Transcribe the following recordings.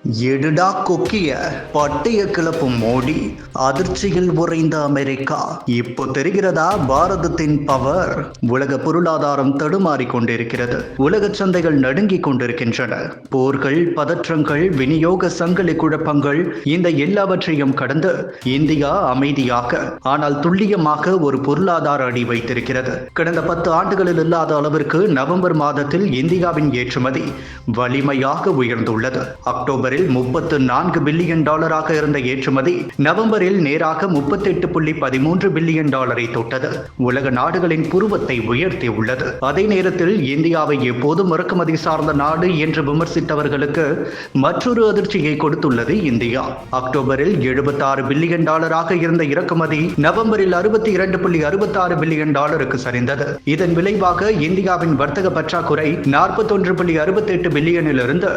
எடுடா கொக்கிய பட்டய கிளப்பும் மோடி, அதிர்ச்சியில் உறைந்த அமெரிக்கா. இப்போ தெரிகிறதா பாரதத்தின் பவர்? உலக பொருளாதாரம் தடுமாறி கொண்டிருக்கிறது. உலக சந்தைகள் நடுங்கிக் கொண்டிருக்கின்றன. போர்கள், பதற்றங்கள், விநியோக சங்கிலி குழப்பங்கள், இந்த எல்லாவற்றையும் கடந்து இந்தியா அமைதியாக ஆனால் துல்லியமாக ஒரு பொருளாதார அடி வைத்திருக்கிறது. கடந்த 10 ஆண்டுகளில் இல்லாத அளவிற்கு நவம்பர் மாதத்தில் இந்தியாவின் ஏற்றுமதி வலிமையாக உயர்ந்துள்ளது. அக்டோபரில் 34 பில்லியன் டாலராக இருந்த ஏற்றுமதி நவம்பரில் நேராக 38.13 பில்லியன் டாலரை தொட்டது. உலக நாடுகளின் புருவத்தை உயர்த்தி உள்ளது. அதே நேரத்தில் இந்தியாவை எப்போதும் இறக்குமதி சார்ந்த நாடு என்று விமர்சித்தவர்களுக்கு மற்றொரு அதிர்ச்சியை கொடுத்துள்ளது இந்தியா. அக்டோபரில் 76 பில்லியன் டாலராக இருந்த இறக்குமதி நவம்பரில் 62.66 பில்லியன் டாலருக்கு சரிந்தது. இதன் விளைவாக இந்தியாவின் வர்த்தக பற்றாக்குறை 41.68 பில்லியனிலிருந்து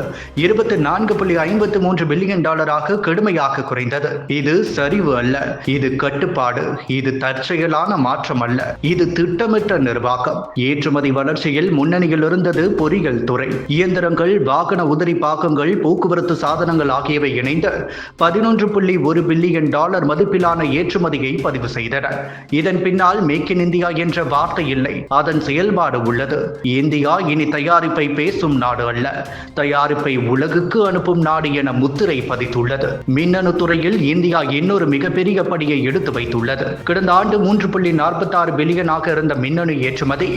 24.53 பில்லியன் டாலராக கடுமையாக குறைந்தது. இது சரிவு அல்ல, இது கட்டுப்பாடு. இது தற்செயலான மாற்றம் அல்ல, இது திட்டமிட்ட நிர்வாகம். ஏற்றுமதி வளர்ச்சியில் முன்னணியில் இருந்தது பொறியியல் துறை. இயந்திரங்கள், வாகன உதிரி பாகங்கள், போக்குவரத்து சாதனங்கள் ஆகியவை இணைந்து 11.1 பில்லியன் டாலர் மதிப்பிலான ஏற்றுமதியை பதிவு செய்தன. இதன் பின்னால் மேக் இன் இந்தியா என்ற வார்த்தை இல்லை, அதன் செயல்பாடு உள்ளது. இந்தியா இனி தயாரிப்பை பேசும் நாடு அல்ல, தயாரிப்பை உலகுக்கு அனுப்பும் நாடு என முத்திரை பதித்துள்ளது. மின்னணு துறையில் இந்தியா இன்னொரு மிகப்பெரிய படியை எடுத்து வைத்துள்ளது. கடந்த ஆண்டு 3.46 பில்லியனாக இருந்த மின்னணு ஏற்றுமதி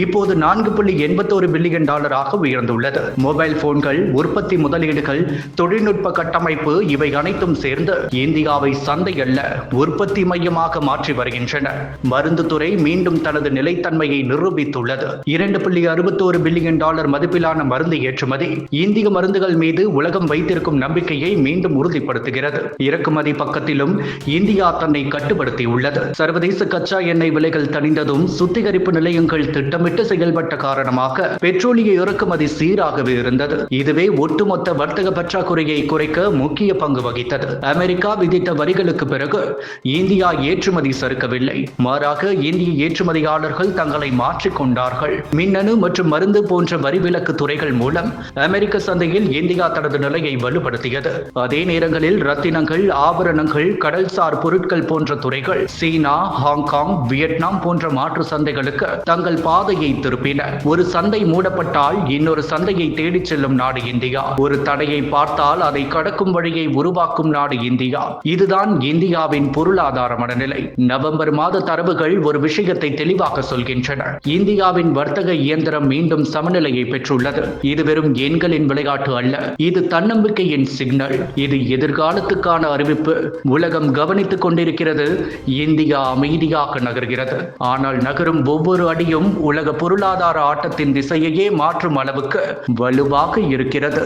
இப்போது 4.81 பில்லியன் டாலராக உயர்ந்துள்ளது. மொபைல் போன்கள், உற்பத்தி முதலீடுகள், தொழில்நுட்ப கட்டமைப்பு இவை அனைத்தும் சேர்ந்து இந்தியாவை சந்தை அல்ல, உற்பத்தி மையமாக மாற்றி வருகின்றன. மருந்து துறை மீண்டும் தனது நிலைத்தன்மையை நிரூபித்துள்ளது. 2.61 பில்லியன் டாலர் மதிப்பிலான மருந்து ஏற்றுமதி இந்திய மருந்துகள் மீது உலகம் வைத்திருக்கும் நம்பிக்கையை மீண்டும் உறுதிப்படுத்துகிறது. இறக்குமதி பக்கத்திலும் இந்தியா தன்னை கட்டுப்படுத்தியுள்ளது. சர்வதேச கச்சா எண்ணெய் விலைகள் தணிந்ததும் சுத்திகரிப்பு நிலையங்கள் திட்டமிட்டு செயல்பட்ட காரணமாக பெட்ரோலிய இறக்குமதி சீராகவே இருந்தது. இதுவே ஒட்டுமொத்த வர்த்தக பற்றாக்குறையை குறைக்க முக்கிய பங்கு வகித்தது. அமெரிக்கா விதித்த வரிகளுக்கு பிறகு இந்தியா ஏற்றுமதி சறுக்கவில்லை, மாறாக இந்திய ஏற்றுமதியாளர்கள் தங்களை மாற்றிக்கொண்டார்கள். மின்னணு மற்றும் மருந்து போன்ற வரி விலக்கு துறைகள் மூலம் அமெரிக்க சந்தையில் இந்தியா தனது நிலையை வலுப்படுத்தியது. அதே நேரங்களில் ரத்தினங்கள், ஆபரணங்கள், கடல்சார் பொருட்கள் போன்ற துறைகள் சீனா, ஹாங்காங், வியட்நாம் போன்ற மாற்று சந்தைகளுக்கு தங்கள் பாதையை திருப்பின. ஒரு சந்தை மூடப்பட்டால் இன்னொரு சந்தையை தேடிச் செல்லும் நாடு இந்தியா. ஒரு தடையை பார்த்தால் அதை கடக்கும் வழியை உருவாக்கும் நாடு இந்தியா. இதுதான் இந்தியாவின் பொருளாதார மனநிலை. நவம்பர் மாத தரவுகள் ஒரு விஷயத்தை தெளிவாக சொல்கின்றன. இந்தியாவின் வர்த்தக இயந்திரம் மீண்டும் சமநிலையை பெற்றுள்ளது. இது வெறும் எண்களின் விளையாட்டு அல்ல, இது தன்னம்பிக்கையின் சிக்னல். இது எதிர்காலத்துக்கான அறிவிப்பு. உலகம் கவனித்துக் கொண்டிருக்கிறது. இந்தியா அமைதியாக நகர்கிறது. ஆனால் நகரும் ஒவ்வொரு அடியும் உலக பொருளாதார ஆட்டத்தின் திசையையே மாற்றும் அளவுக்கு வலுவாக இருக்கிறது.